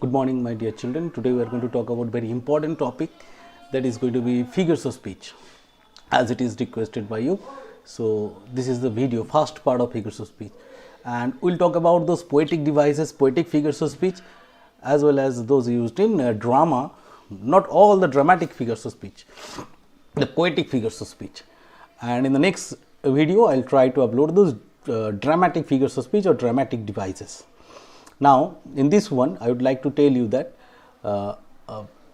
Good morning, my dear children. Today we are going to talk about a very important topic, that is going to be figures of speech, as it is requested by you. So this is the video, first part of figures of speech, and we'll talk about those poetic devices, poetic figures of speech, as well as those used in drama. Not all the dramatic figures of speech, the poetic figures of speech. And in the next video I'll try to upload those dramatic figures of speech or dramatic devices. Now in this one I would like to tell you that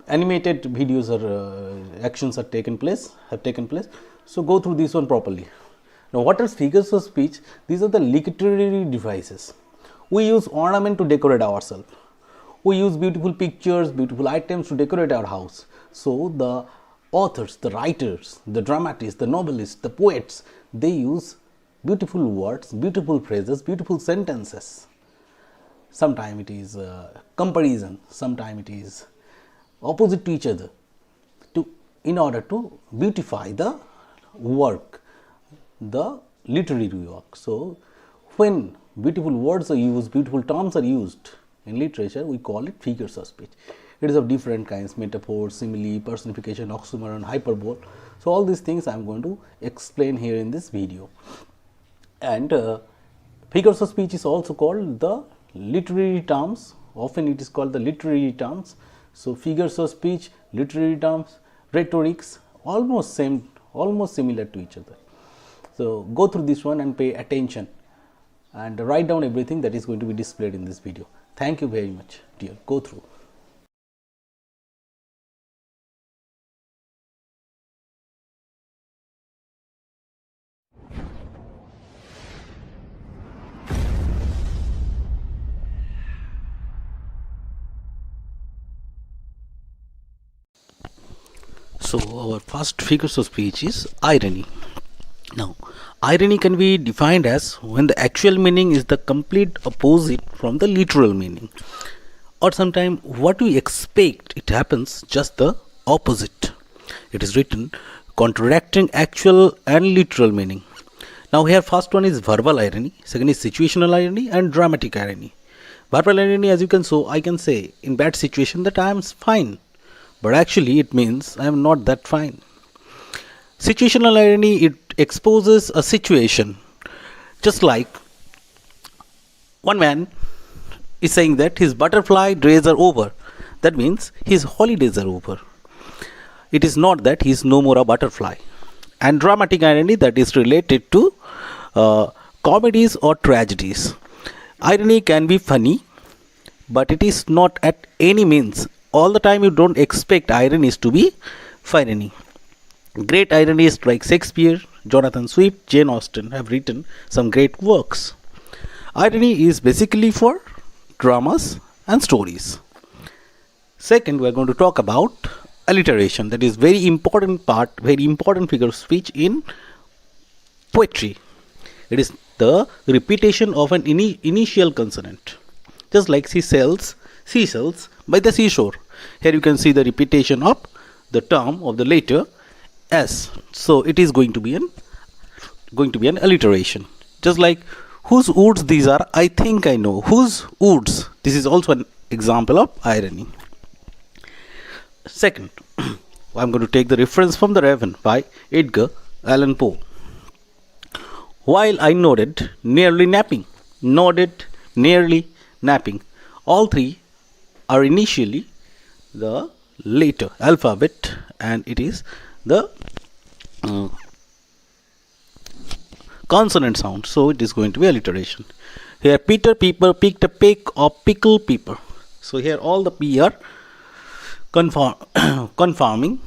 animated videos or actions have taken place. So go through this one properly. Now what are figures of speech? These are the literary devices. We use ornament to decorate ourselves. We use beautiful pictures, beautiful items to decorate our house. So the authors, the writers, the dramatists, the novelists, the poets, they use beautiful words, beautiful phrases, beautiful sentences. Sometimes it is comparison, sometimes it is opposite to each other, in order to beautify the work, the literary work. So when beautiful words are used, beautiful terms are used in literature, we call it figures of speech. It is of different kinds: metaphor, simile, personification, oxymoron, hyperbole. So all these things I am going to explain here in this video. And figures of speech is also called the literary terms. Often it is called the literary terms. So figures of speech, literary terms, rhetorics, almost similar to each other. So go through this one and pay attention and write down everything that is going to be displayed in this video. Thank you very much, dear. Go through. So our first figures of speech is irony. Now, irony can be defined as when the actual meaning is the complete opposite from the literal meaning, or sometimes what we expect, it happens just the opposite. It is written contradicting actual and literal meaning. Now here first one is verbal irony, second is situational irony, and dramatic irony. Verbal irony, as you can I can say in bad situation that I am fine, but actually it means I am not that fine. Situational irony, it exposes a situation, just like one man is saying that his butterfly days are over. That means his holidays are over. It is not that he is no more a butterfly. And dramatic irony, that is related to comedies or tragedies. Irony can be funny, but it is not at any means. All the time you don't expect ironies to be funny. Great ironists like Shakespeare, Jonathan Swift, Jane Austen have written some great works. Irony is basically for dramas and stories. Second, we are going to talk about alliteration. That is very important part, very important figure of speech in poetry. It is the repetition of an initial consonant. Just like seashells by the seashore. Here you can see the repetition of the term of the letter S. So it is going to be an alliteration. Just like whose woods these are, I think I know. Whose woods? This is also an example of irony. Second, I am going to take the reference from The Raven by Edgar Allan Poe. While I nodded, nearly napping. All three are initially the letter alphabet, and it is the consonant sound. So it is going to be alliteration. Here Peter Piper picked a peck of pickled pepper. So here all the P are confirming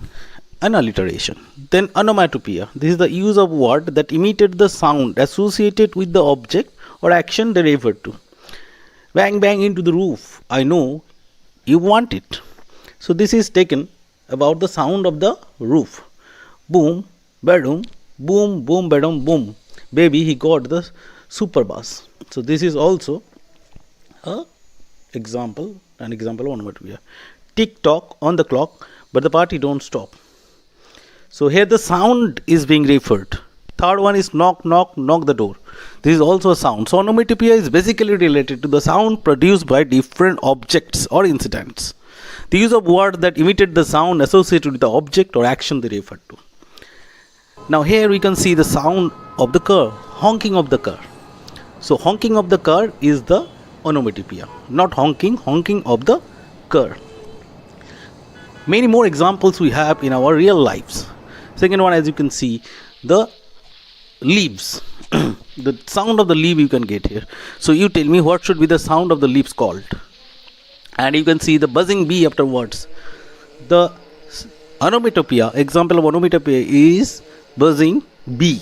an alliteration. Then Anomalotopia. This is the use of word that imitate the sound associated with the object or action they refer to. Bang bang into the roof. I know you want it. So this is taken about the sound of the roof. Boom, bedroom, boom, boom, bedroom, boom. Baby, he got the super bass. So this is also an example of onomatopoeia. Tick tock on the clock, but the party don't stop. So here the sound is being referred. Third one is knock, knock, knock the door. This is also a sound. So onomatopoeia is basically related to the sound produced by different objects or incidents. The use of words that imitate the sound associated with the object or action they refer to. Now here we can see the sound of the car, honking of the car. So honking of the car is the onomatopoeia, not honking, honking of the car. Many more examples we have in our real lives. Second one, as you can see, the leaves. The sound of the leaf you can get here. So you tell me what should be the sound of the leaves called. And you can see the buzzing bee afterwards. The onomatopoeia, example of onomatopoeia is buzzing bee.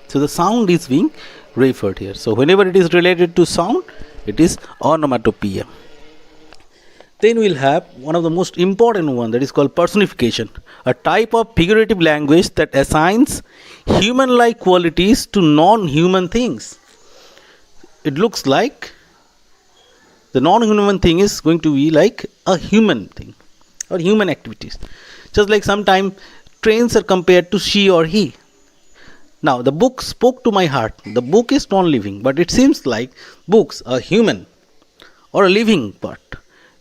So the sound is being referred here. So whenever it is related to sound, it is onomatopoeia. Then we'll have one of the most important one, that is called personification, a type of figurative language that assigns human-like qualities to non-human things. It looks like the non-human thing is going to be like a human thing or human activities. Just like sometimes trains are compared to she or he. Now the book spoke to my heart. The book is non-living, but it seems like books, a human or a living part,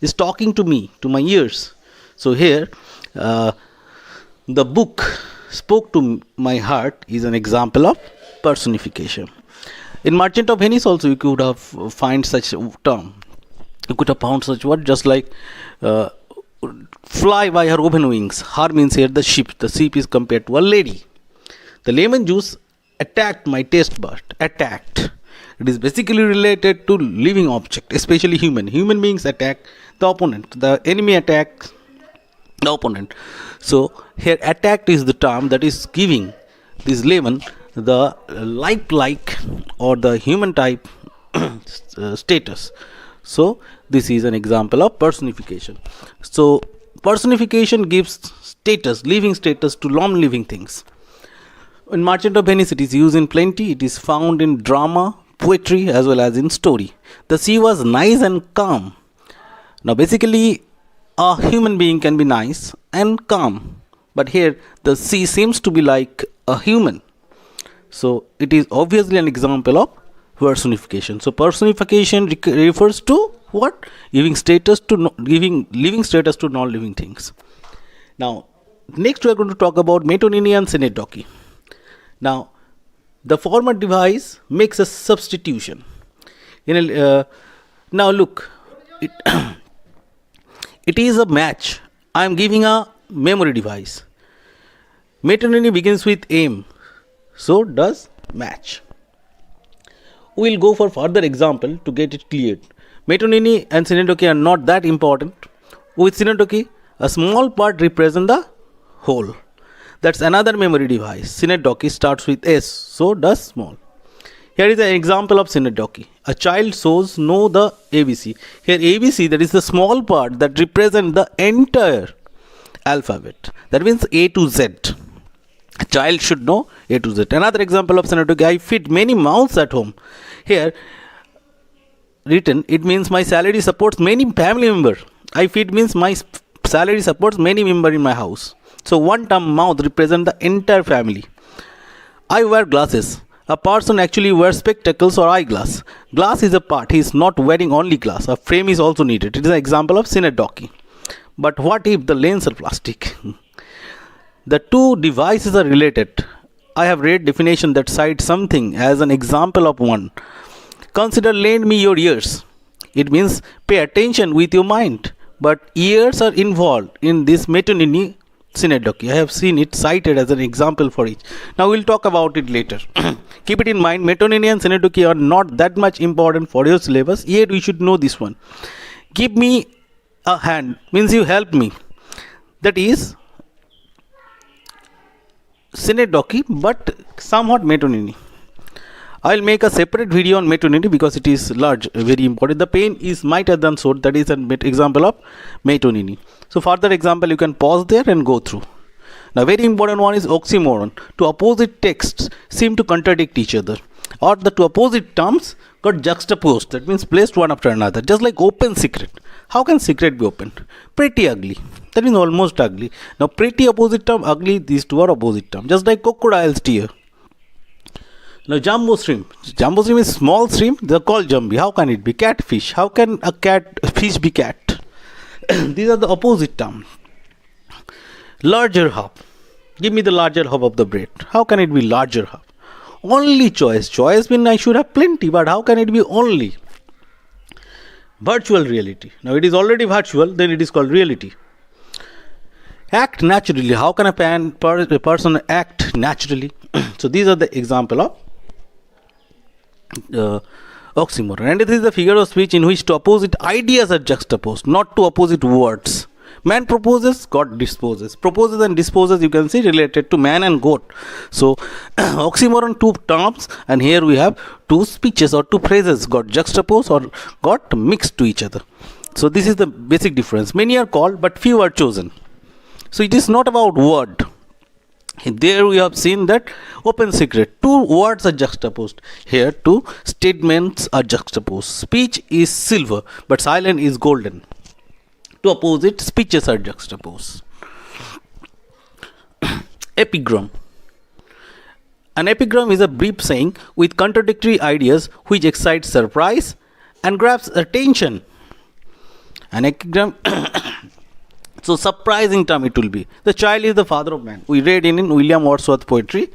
is talking to me, to my ears. So here the book spoke to my heart is an example of personification. In Merchant of Venice also you could have find such a term. You could have found such word, just like fly by her open wings. Her means here the ship. The ship is compared to a lady. The lemon juice attacked my taste bud. Attacked. It is basically related to living object, especially human. Human beings attack the opponent. The enemy attacks the opponent. So here attacked is the term that is giving this lemon the like or the human type status. So this is an example of personification. So personification gives status, living status to non-living things. In Merchant of Venice it is used in plenty. It is found in drama, poetry as well as in story. The sea was nice and calm. Now basically a human being can be nice and calm, but here the sea seems to be like a human. So it is obviously an example of personification. So personification refers to what? Giving status to giving living status to non-living things. Now next we are going to talk about metonymy and synagogue. Now the former device makes a substitution. Now look, it is a match. I am giving a memory device. Metonymy begins with M, so does match. We will go for further example to get it cleared. Metonymy and synagogue are not that important. With synagogue, a small part represents the whole. That's another memory device. Synagogue starts with S, so does small. Here is an example of synagogue. A child shows know the ABC. Here ABC, that is the small part that represents the entire alphabet. That means A to Z. A child should know A to Z. Another example of synagogue, I feed many mouths at home. Here written, it means my salary supports many family members. I feed means my salary supports many members in my house. So one term mouth represents the entire family. I wear glasses. A person actually wears spectacles or eyeglass. Glass is a part. He is not wearing only glass. A frame is also needed. It is an example of synagogue. But what if the lens are plastic? The two devices are related. I have read definition that cites something as an example of one. Consider lend me your ears. It means pay attention with your mind. But ears are involved in this metonymy synagogue. I have seen it cited as an example for each. Now we'll talk about it later. Keep it in mind, metonymy and synagogue are not that much important for your syllabus, yet we should know this one. Give me a hand means you help me. That is synagogue but somewhat metonymy. I will make a separate video on metonymy because it is large, very important. The pain is mightier than sword. That is an example of metonymy. So further example you can pause there and go through. Now very important one is oxymoron. Two opposite texts seem to contradict each other, or the two opposite terms got juxtaposed. That means placed one after another. Just like open secret. How can secret be open? Pretty ugly. That means almost ugly. Now pretty opposite term, ugly, these two are opposite term. Just like crocodile's tear. Now, jumbo shrimp. Jumbo shrimp is small shrimp. They are called jumbi. How can it be? Catfish. How can a fish be cat? These are the opposite terms. Larger half. Give me the larger half of the bread. How can it be larger half? Only choice. Choice means I should have plenty, but how can it be only? Virtual reality. Now it is already virtual, then it is called reality. Act naturally. How can a person act naturally? So these are the example of oxymoron. And this is the figure of speech in which two opposite ideas are juxtaposed, not two opposite words. Man proposes, God disposes. Proposes and disposes, you can see, related to man and goat. So oxymoron, two terms, and here we have two speeches or two phrases got juxtaposed or got mixed to each other. So this is the basic difference. Many are called, but few are chosen. So it is not about word. There we have seen that open secret. Two words are juxtaposed. Here two statements are juxtaposed. Speech is silver, but silence is golden. Two opposite speeches are juxtaposed. Epigram. An epigram is a brief saying with contradictory ideas which excites surprise and grabs attention. An epigram, so surprising term it will be. The child is the father of man. We read in William Wordsworth poetry.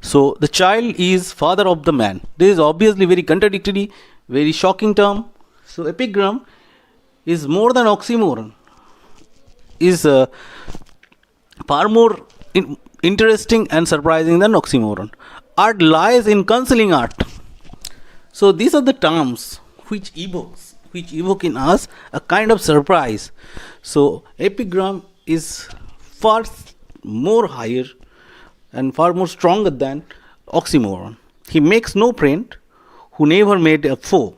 So the child is father of the man. This is obviously very contradictory, very shocking term. So epigram is more than oxymoron, is far more interesting and surprising than oxymoron. Art lies in concealing art. So these are the terms which evoke in us a kind of surprise. So epigram is far more higher and far more stronger than oxymoron. He makes no friend who never made a foe.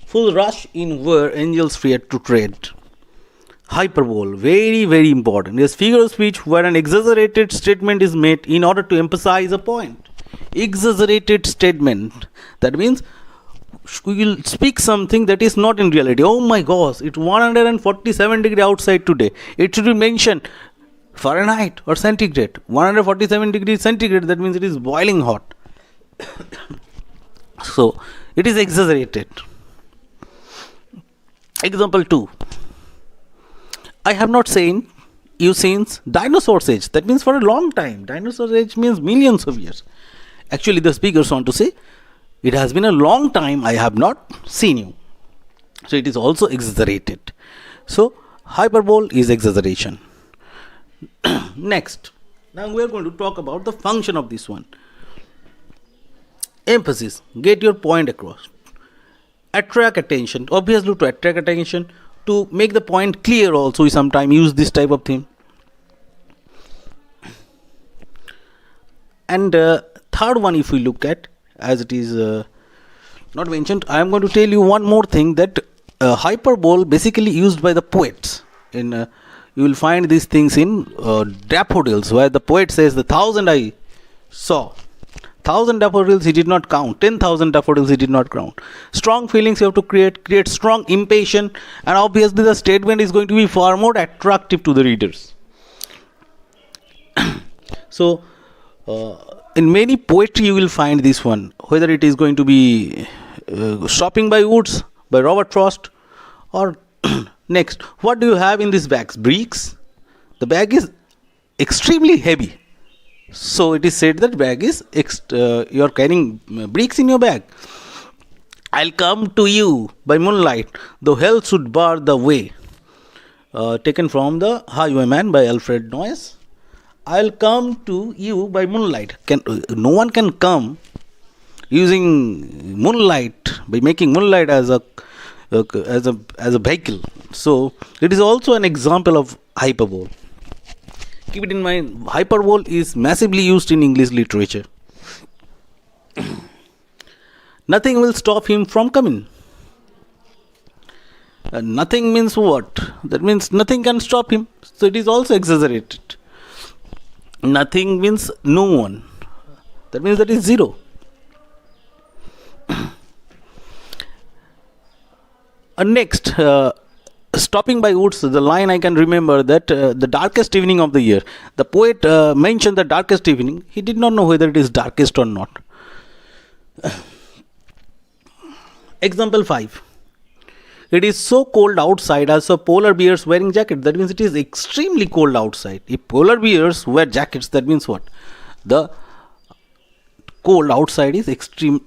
Full rush in where angels fear to tread. Hyperbole, very, very important. Is figure of speech where an exaggerated statement is made in order to emphasize a point. Exaggerated statement. That means we will speak something that is not in reality. Oh my gosh, it's 147 degree outside today. It should be mentioned Fahrenheit or centigrade. 147 degrees centigrade, that means it is boiling hot. So it is exaggerated. Example 2. I have not seen you since dinosaur's age. That means for a long time. Dinosaur's age means millions of years. Actually, the speakers want to say, it has been a long time I have not seen you. So it is also exaggerated. So hyperbole is exaggeration. Next. Now we are going to talk about the function of this one. Emphasis. Get your point across. Attract attention. Obviously to attract attention. To make the point clear also, we sometimes use this type of thing. And third one, if we look at, as it is not mentioned, I am going to tell you one more thing, that hyperbole basically used by the poets. In you will find these things in daffodils, where the poet says, the 1,000 I saw. 1,000 daffodils he did not count. 10,000 daffodils he did not count. Strong feelings you have to create strong impatience, and obviously the statement is going to be far more attractive to the readers. So in many poetry you will find this one, whether it is going to be Shopping by Woods by Robert Frost, or next, what do you have in this bag? Bricks. The bag is extremely heavy. So it is said that bag is you are carrying bricks in your bag. I'll come to you by moonlight, though hell should bar the way. Taken from The Highwayman by Alfred Noyes. I'll come to you by moonlight. No one can come using moonlight, by making moonlight as a vehicle. So it is also an example of hyperbole. Keep it in mind, hyperbole is massively used in English literature. Nothing will stop him from coming. Nothing means what? That means nothing can stop him. So it is also exaggerated. Nothing means no one. That means that is zero. Next, Stopping by Woods, the line I can remember, that the darkest evening of the year. The poet mentioned the darkest evening. He did not know whether it is darkest or not. Example 5. It is so cold outside as a polar bears wearing jacket. That means it is extremely cold outside. If polar bears wear jackets, that means what? The cold outside is extreme.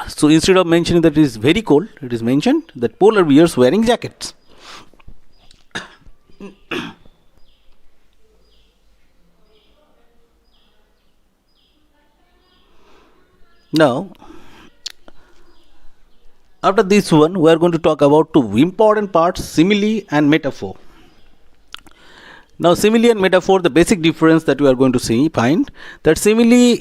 So instead of mentioning that it is very cold, it is mentioned that polar bears wearing jackets. Now, after this one, we are going to talk about two important parts, simile and metaphor. Now, simile and metaphor, the basic difference that we are going to find that simile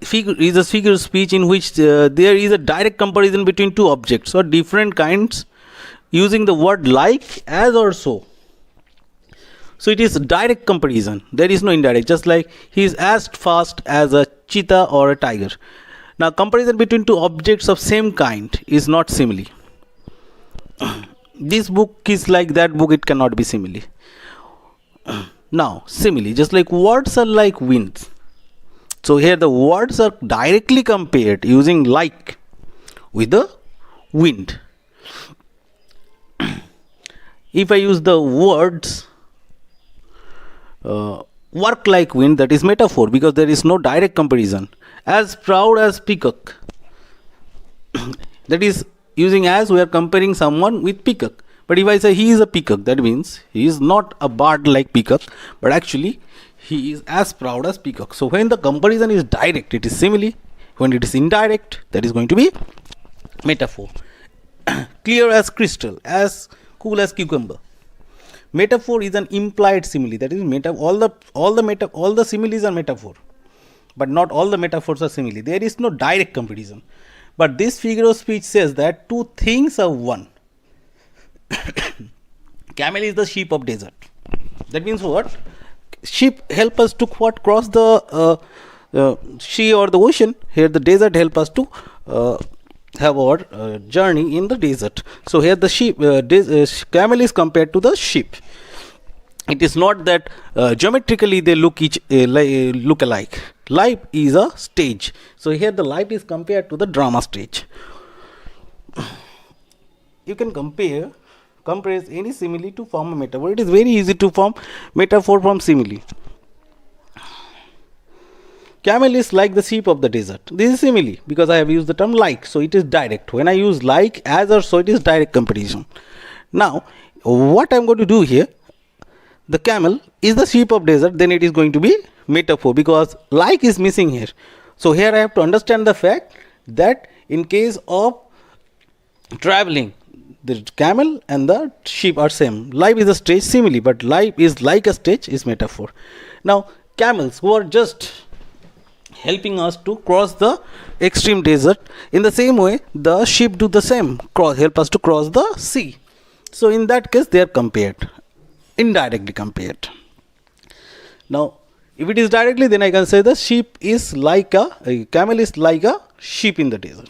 is a figure of speech in which there is a direct comparison between two objects or different kinds using the word like, as, or so. So it is direct comparison. There is no indirect. Just like he is as fast as a cheetah or a tiger. Now, comparison between two objects of same kind is not simile. This book is like that book, it cannot be simile. Now, simile, just like words are like winds. So here the words are directly compared using like with the wind. If I use the words work like wind, that is metaphor, because there is no direct comparison. As proud as peacock, that is using as, we are comparing someone with peacock. But if I say he is a peacock, that means he is not a bird like peacock, but actually he is as proud as peacock. So when the comparison is direct, it is simile. When it is indirect, that is going to be metaphor. Clear as crystal, as cool as cucumber. Metaphor is an implied simile. That is all the similes are metaphor, but not all the metaphors are simile. There is no direct comparison. But this figure of speech says that two things are one. Camel is the sheep of desert. That means what? Sheep help us to cross the sea or the ocean. Here the desert help us to have our journey in the desert. So here the sheep, camel is compared to the sheep. It is not that geometrically they look alike. Life is a stage. So here the life is compared to the drama stage. You can compress any simile to form a metaphor. It is very easy to form metaphor from simile. Camel is like the sheep of the desert. This is simile because I have used the term like, so it is direct. When I use like, as, or so, it is direct comparison. Now, what I am going to do here, the camel is the sheep of desert, then it is going to be metaphor because like is missing here. So here I have to understand the fact that in case of traveling, the camel and the sheep are same. Life is a stage, simile, but life is like a stage is metaphor. Now, camels who are just helping us to cross the extreme desert, in the same way the sheep do the same, help us to cross the sea. So in that case they are compared, indirectly compared. Now if it is directly, then I can say the sheep is like a camel is like a sheep in the desert.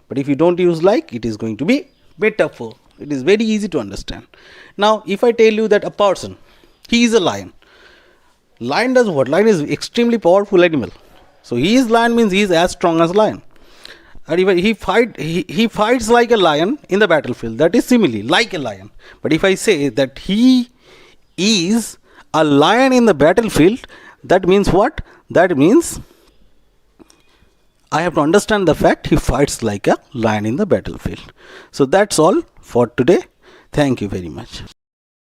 But if you don't use like, it is going to be metaphor. It is very easy to understand. Now if I tell you that a person, he is a lion. Lion does what? Lion is extremely powerful animal. So he is lion means he is as strong as lion. And even he fights like a lion in the battlefield. That is simile, like a lion. But if I say that he is a lion in the battlefield, that means what? That means I have to understand the fact he fights like a lion in the battlefield. So that's all for today. Thank you very much.